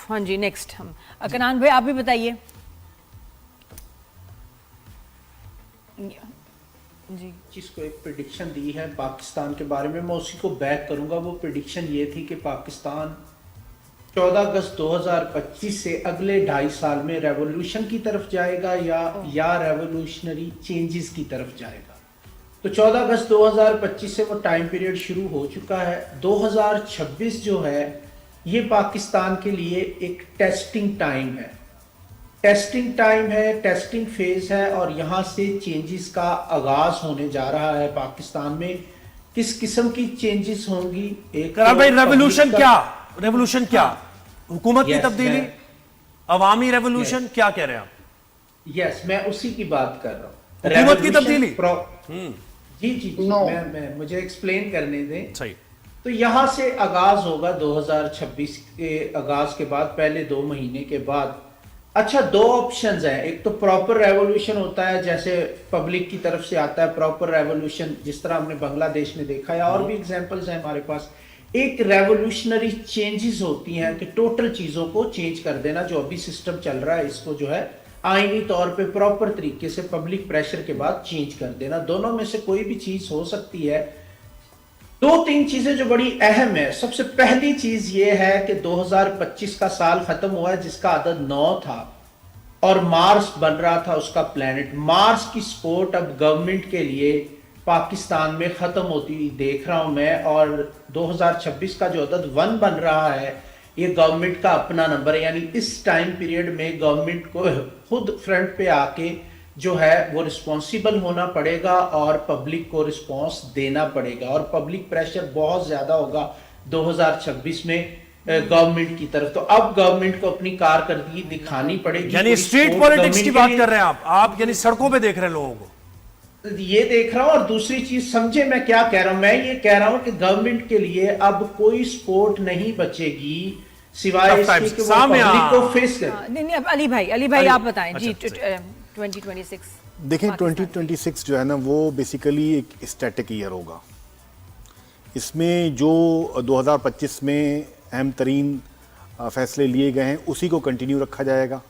हाँ जी, नेक्स्ट हम कनान भाई आप भी बताइए जी। जिसको एक प्रिडिक्शन दी है पाकिस्तान के बारे में, मैं उसी को बैक करूंगा। वो प्रिडिक्शन ये थी कि पाकिस्तान 14 अगस्त 2025 से अगले 2.5 साल में रेवोल्यूशन की तरफ जाएगा या रेवोल्यूशनरी चेंजेस की तरफ जाएगा। तो 14 अगस्त 2025 से वो टाइम पीरियड शुरू हो चुका है। 2026 जो है ये पाकिस्तान के लिए एक टेस्टिंग टाइम है, टेस्टिंग फेज है, और यहाँ से चेंजेस का आगाज होने जा रहा है पाकिस्तान में। किस किस्म की चेंजेस होंगी? एक करार भाई, रेवोल्यूशन क्या? हाँ। हुकूमत की Yes, तब्दीली, अवामी रेवोल्यूशन, क्या कह रहे हैं आप? यस, मैं उसी की बात कर रहा हूँ। हुकूमत की तब्दीली? जी जी जी, No. मैं मुझे एक्सप्लेन करने दें। सही। तो यहाँ से आगाज होगा 2026 के आगाज के बाद, पहले 2 महीने के बाद। अच्छा, 2 ऑप्शंस हैं। एक तो प्रॉपर रेवोल्यूशन होता है, जैसे पब्लिक की तरफ से आता है प्रॉपर रेवोल्यूशन, जिस तरह हमने बांग्लादेश में देखा है, और भी एग्जांपल्स हैं हमारे पास। एक रेवोल्यूशनरी चेंजेस होती हैं कि टोटल चीजों को चेंज कर देना। जो अभी सिस्टम चल रहा है इसको जो है आईनी तौर पे प्रॉपर तरीके से पब्लिक प्रेशर के बाद चेंज कर देना। दोनों में से कोई भी चीज हो सकती है। 2-3 चीजें जो बड़ी अहम है। सबसे पहली चीज ये है कि 2025 का साल खत्म हुआ है जिसका अदद 9 था, और मार्स बन रहा था उसका प्लेनेट। मार्स की सपोर्ट अब गवर्नमेंट के लिए पाकिस्तान में खत्म होती हुई देख रहा हूं मैं। और 2026 का जो अदद 1 बन रहा है ये गवर्नमेंट का अपना नंबर है, यानी इस टाइम पीरियड में गवर्नमेंट को खुद फ्रंट पे आके जो है वो रिस्पॉन्सिबल होना पड़ेगा और पब्लिक को रिस्पॉन्स देना पड़ेगा। और पब्लिक प्रेशर बहुत ज्यादा होगा 2026 में गवर्नमेंट की तरफ। तो अब गवर्नमेंट को अपनी कारकर्दगी दिखानी पड़ेगी। यानी स्ट्रीट पॉलिटिक्स की बात कर रहे हैं आप यानी सड़कों पे देख रहे हैं लोगों को? ये देख रहा हूं। और दूसरी चीज समझे मैं क्या कह रहा हूं, मैं ये कह रहा हूं कि गवर्नमेंट के लिए अब कोई सपोर्ट नहीं बचेगी सिवाय इसके कि वो पब्लिक को फेस करे। नहीं, अब अली भाई आप बताएं जी। 2026 देखें, 2026 जो है ना वो बेसिकली एक स्टैटिक ईयर होगा। इसमें जो 2025 में अहम तरीन फैसले लिए गए हैं उसी को कंटिन्यू रखा जाएगा।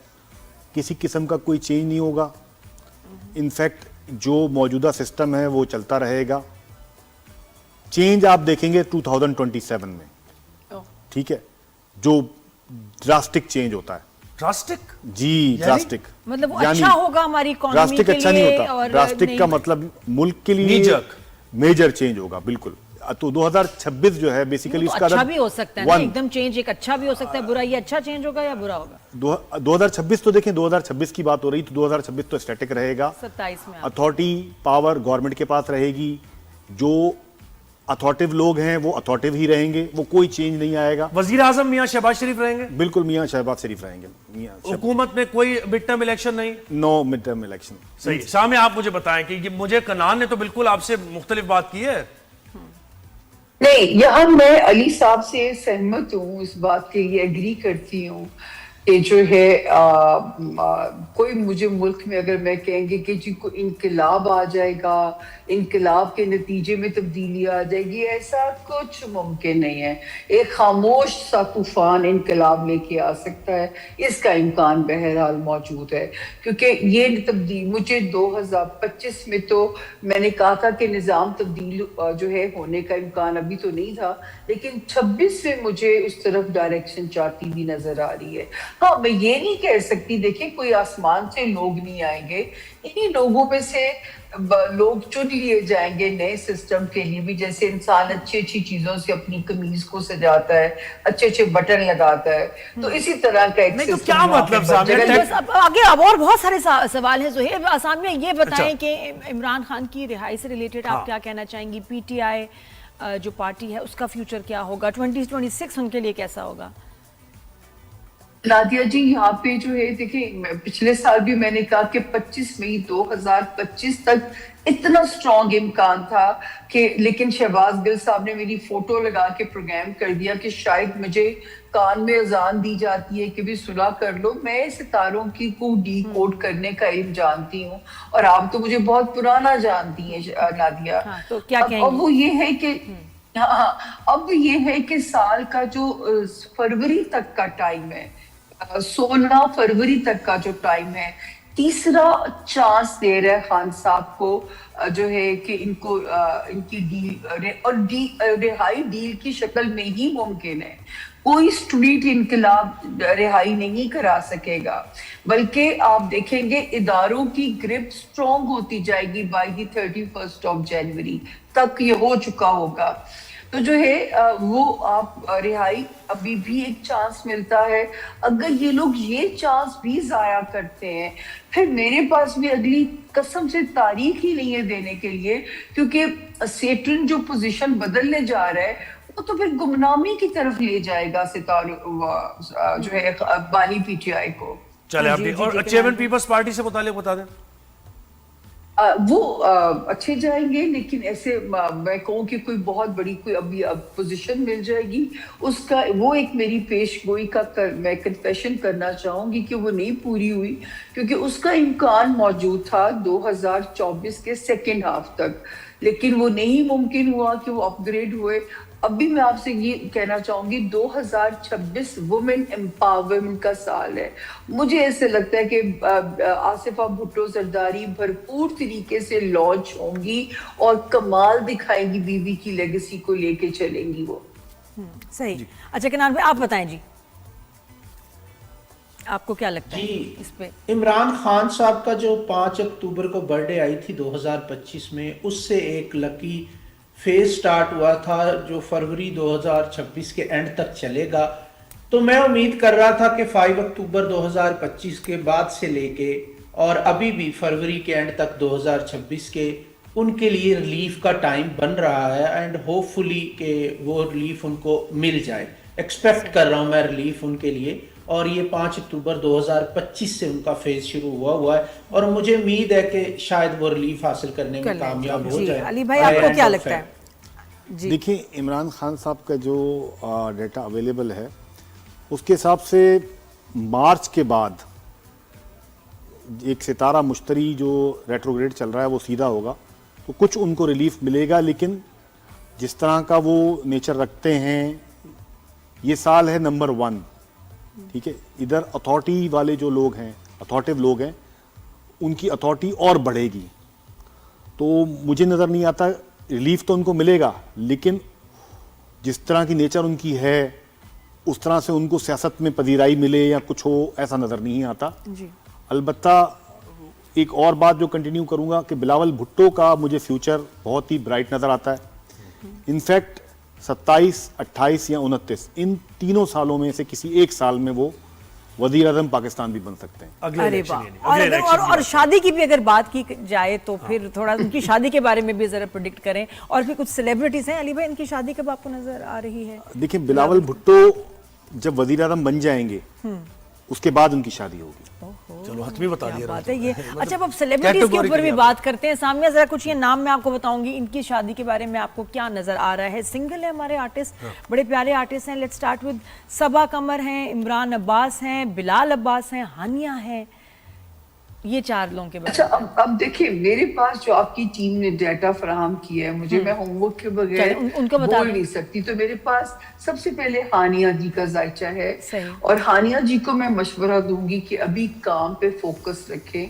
किसी किस्म का कोई चेंज नहीं होगा। इनफैक्ट जो मौजूदा सिस्टम है वो चलता रहेगा। चेंज आप देखेंगे 2027 में, ठीक है, जो ड्रास्टिक चेंज होता है। ड्रास्टिक? जी, ड्रास्टिक मतलब वो अच्छा होगा हमारी इकोनॉमी के लिए। ड्रास्टिक अच्छा नहीं होता। ड्रास्टिक का मतलब मुल्क के लिए मेजर चेंज होगा, बिल्कुल। तो 2026 जो है बेसिकली तो इसका अच्छा भी हो सकता है ना, एकदम चेंज एक अच्छा भी हो सकता है, बुरा। ये अच्छा चेंज होगा या बुरा होगा? 2026 तो देखें, 2026 की बात हो रही तो 2026 तो स्टैटिक रहेगा। 27 में अथॉरिटी पावर गवर्नमेंट के पास रहेगी। जो अथॉरिटिव लोग हैं वो अथॉरिटिव ही रहेंगे, वो कोई चेंज नहीं आएगा। वजीर आजम मियां शहबाज शरीफ रहेंगे? बिल्कुल, मियां शहबाज शरीफ रहेंगे। हुकूमत में कोई मिड टर्म इलेक्शन नहीं? No mid term election. सही। शामी आप मुझे बताएं कि मुझे कनान ने तो बिल्कुल आपसे मुख्तलिफ बात की है। नहीं, यहाँ मैं अली साहब से सहमत हूँ, इस बात के लिए एग्री करती हूँ कि जो है कोई मुझे मुल्क में अगर मैं कहेंगे कि जी को इनकलाब आ जाएगा, इनकलाब के नतीजे में तब्दीली आ जाएगी, ऐसा कुछ मुमकिन नहीं है। एक खामोश सा तूफान इनकलाब लेके आ सकता है, इसका इम्कान बहरहाल मौजूद है। क्योंकि ये तब्दील मुझे 2025 में तो मैंने कहा था कि निज़ाम तब्दील जो है होने का इम्कान अभी तो नहीं था, लेकिन 26 में मुझे इस तरफ डायरेक्शन चाहती भी नजर आ रही है। हाँ, मैं ये नहीं कह सकती, देखिए कोई आसमान से लोग नहीं आएंगे, इन्हीं लोगों में से लोग चुन लिए जाएंगे नए सिस्टम के लिए भी। जैसे इंसान अच्छी अच्छी चीजों से अपनी कमीज को सजाता है, अच्छे अच्छे बटन लगाता है, तो इसी तरह का एक तो क्या मतलब आगे अब और बहुत सारे सवाल हैं। जोहेब आसाम में ये बताएं कि इमरान खान की रिहाई से रिलेटेड आप क्या कहना चाहेंगी? पीटीआई जो पार्टी है उसका फ्यूचर क्या होगा? 2026 उनके लिए कैसा होगा? नादिया जी, यहाँ पे जो है देखिए, पिछले साल भी मैंने कहा कि 25 मई 2025 तक इतना स्ट्रॉन्ग इम्कान था कि, लेकिन शहबाज गिल साहब ने मेरी फोटो लगा के प्रोग्राम कर दिया कि शायद मुझे कान में अजान दी जाती है कि भी सुलह कर लो। मैं सितारों की को डी कोड करने का इल्म जानती हूँ, और आप तो मुझे बहुत पुराना जानती हैं नादिया। तो क्या कहेंगी? और वो ये है कि हाँ, अब ये है कि साल का जो फरवरी तक का टाइम है, 16 फरवरी तक का जो टाइम है, तीसरा चांस दे रहा है खान साहब को, जो है कि इनको इनकी रिहाई डील की शक्ल में ही मुमकिन है। कोई स्ट्रीट इनकलाब रिहाई नहीं करा सकेगा, बल्कि आप देखेंगे इदारों की ग्रिप स्ट्रॉन्ग होती जाएगी। बाय द 31 ऑफ जनवरी तक ये हो चुका होगा। तो जो है वो आप रिहाई अभी भी एक चांस मिलता है। अगर ये लोग ये चांस भी जाया करते हैं, फिर मेरे पास भी अगली कसम से तारीख ही नहीं है देने के लिए, क्योंकि सेटन जो पोजीशन बदलने जा रहा है वो तो फिर गुमनामी की तरफ ले जाएगा सितारों जो है बानी पीटीआई को। चले आप जी, भी जी, और जी, चेयरमैन पीपल्स पार्टी से मुतालिक बता दें। वो अच्छे जाएंगे, लेकिन ऐसे मैं कहूँ कि कोई बहुत बड़ी कोई अभी पोजीशन मिल जाएगी उसका, वो एक मेरी पेशगोई का मैं कन्फेशन करना चाहूंगी कि वो नहीं पूरी हुई, क्योंकि उसका इम्कान मौजूद था 2024 के सेकेंड हाफ तक, लेकिन वो नहीं मुमकिन हुआ कि वो अपग्रेड हुए। अभी मैं आपसे ये कहना चाहूंगी 2026 वुमेन एम्पावरमेंट का साल है। मुझे ऐसे लगता है कि आसिफा भुट्टो जरदारी भरपूर तरीके से लॉन्च होंगी और कमाल दिखाएंगी, बीवी की लेगेसी को लेके चलेंगी वो। सही। अच्छा किनान भाई आप बताएं जी, आपको क्या लगता है इस पे? इमरान खान साहब का जो 5 अक्टूबर को बर्थडे आई थी 2025 में, उससे एक लकी फेज स्टार्ट हुआ था जो फरवरी 2026 के एंड तक चलेगा। तो मैं उम्मीद कर रहा था कि 5 अक्टूबर 2025 के बाद से लेके और अभी भी फरवरी के एंड तक 2026 के उनके लिए रिलीफ का टाइम बन रहा है, एंड होपफुली कि वो रिलीफ उनको मिल जाए। एक्सपेक्ट कर रहा हूँ मैं रिलीफ उनके लिए, और ये 5 अक्टूबर 2025 से उनका फेज शुरू हुआ है, और मुझे उम्मीद है कि शायद वो रिलीफ हासिल करने में कामयाब हो जाए। अली भाई आपको क्या लगता है? जी देखिए, इमरान खान साहब का जो डेटा अवेलेबल है उसके हिसाब से मार्च के बाद एक सितारा मुश्तरी जो रेट्रोग्रेड चल रहा है वो सीधा होगा, तो कुछ उनको रिलीफ मिलेगा। लेकिन जिस तरह का वो नेचर रखते हैं, ये साल है नंबर 1, ठीक है। इधर अथॉरिटी वाले जो लोग हैं, अथॉरिटिव लोग हैं, उनकी अथॉरिटी और बढ़ेगी। तो मुझे नज़र नहीं आता, रिलीफ तो उनको मिलेगा, लेकिन जिस तरह की नेचर उनकी है उस तरह से उनको सियासत में पजीराई मिले या कुछ हो, ऐसा नज़र नहीं आता जी। अलबत्ता एक और बात जो कंटिन्यू करूंगा कि बिलावल भुट्टो का मुझे फ्यूचर बहुत ही ब्राइट नज़र आता है। इनफैक्ट 27, 28 या 29 इन तीनों सालों में से किसी एक साल में वो वजीर आज़म पाकिस्तान भी बन सकते हैं। अगले अरे इलेक्शन वाह। यानी, और अगले अगर इलेक्शन और शादी की भी अगर बात की जाए तो फिर थोड़ा उनकी शादी के बारे में भी जरा प्रेडिक्ट करें। और फिर कुछ सेलिब्रिटीज हैं, अली भाई इनकी शादी कब आपको नजर आ रही है? देखिए, बिलावल भुट्टो जब वजीर आज़म बन जाएंगे उसके बाद उनकी शादी होगी। चलो हतमी बता क्या दिया बात राजा। है ये। अच्छा, अब सेलिब्रिटीज के ऊपर भी बात करते हैं। सामने जरा कुछ ये नाम मैं आपको बताऊंगी, इनकी शादी के बारे में आपको क्या नजर आ रहा है। सिंगल है हमारे आर्टिस्ट, बड़े प्यारे आर्टिस्ट हैं। लेट्स स्टार्ट विद सबा कमर हैं, इमरान अब्बास हैं, बिलाल अब्बास हैं, हानिया है। ये 4 लोगों के बारे अच्छा, अब देखिए, मेरे पास जो आपकी टीम ने डाटा फराहम किया है, मुझे मैं होमवर्क के बगैर उनको बता बोल नहीं सकती। तो मेरे पास सबसे पहले हानिया जी का जायचा है, सही। और हानिया जी को मैं मशवरा दूंगी कि अभी काम पे फोकस रखें।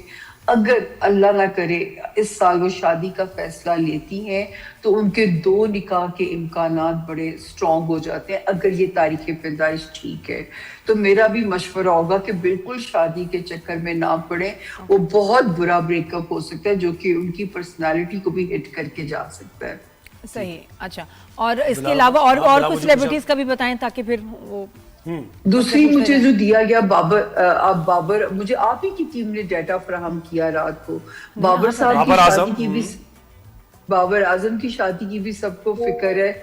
अगर अल्लाह ना करे इस साल वो शादी का फैसला लेती हैं तो उनके 2 निकाह के इम्कानात बड़े स्ट्रॉन्ग हो जाते हैं, अगर ये तारीख पैदाइश ठीक है। तो मेरा भी मशवरा होगा कि बिल्कुल शादी के चक्कर में ना पड़े। वो बहुत बुरा ब्रेकअप हो सकता है जो कि उनकी पर्सनालिटी को भी हिट करके जा सकता है। सही। अच्छा, और इसके अलावा और कुछ सेलिब्रिटीज का भी बताएं ताकि फिर वो दूसरी मुझे जो दिया गया बाबर, मुझे आप ही की टीम ने डाटा फराहम किया रात को। बाबर साहब की शादी की भी, बाबर आजम की शादी की भी सबको फिक्र है।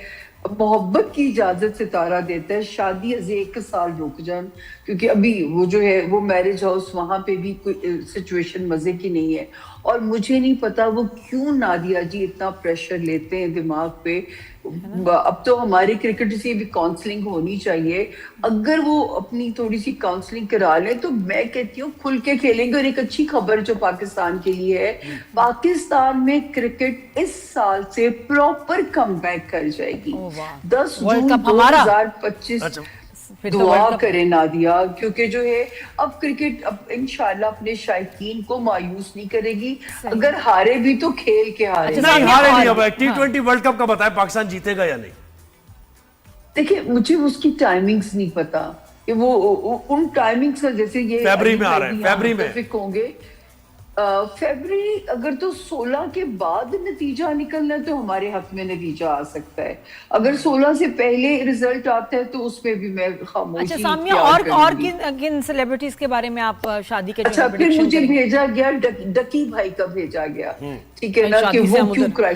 मोहब्बत की इजाजत सितारा देता है, शादी अजे 1 साल रुक जान, क्योंकि अभी वो जो है वो मैरिज हाउस, वहां पे भी कोई सिचुएशन मजे की नहीं है। और मुझे नहीं पता वो क्यों नादिया जी इतना प्रेशर लेते हैं दिमाग पे। अब तो हमारे क्रिकेटर से भी काउंसलिंग होनी चाहिए। अगर वो अपनी थोड़ी सी काउंसलिंग करा ले तो मैं कहती हूँ खुल के खेलेंगे। और एक अच्छी खबर जो पाकिस्तान के लिए है, पाकिस्तान में क्रिकेट इस साल से प्रॉपर कमबैक कर जाएगी। ओह वाह। 10 वर्ल्ड जून कप हमारा? 2025। अच्छा। फिर तो दुआ वर्ल्ड कप- करें नादिया, क्योंकि जो है अब क्रिकेट अब इंशाल्लाह अपने शायकीन को मायूस नहीं करेगी। अगर हारे भी तो खेल के हारे। अच्छा, नहीं सामने हारे नहीं। और- अब T20 वर्ल्ड कप का बताएं, पाकिस्तान जीतेगा या नहीं? देखिए मुझे उसकी टाइमिंग्स नहीं पता कि वो उन टाइमिंग्स का, जैसे ये फरवरी अली में आ भाई रहे हैं, भी यहाँ फरवरी में। मुत्तफिक होंगे। फरवरी अगर तो 16 के बाद नतीजा निकलना है तो हमारे हक में नतीजा आ सकता है। अगर 16 से पहले रिजल्ट आता है तो उसमें भी मैं खामोशी अच्छा सामिया, इख्तियार और करूंगी। किन सेलिब्रिटीज के बारे में आप शादी के जो अच्छा, फिर prediction मुझे करेंगे? भेजा गया डकी भाई का भेजा गया, ठीक है ना, शादी कि से वो हम क्यों उधर- क्रैश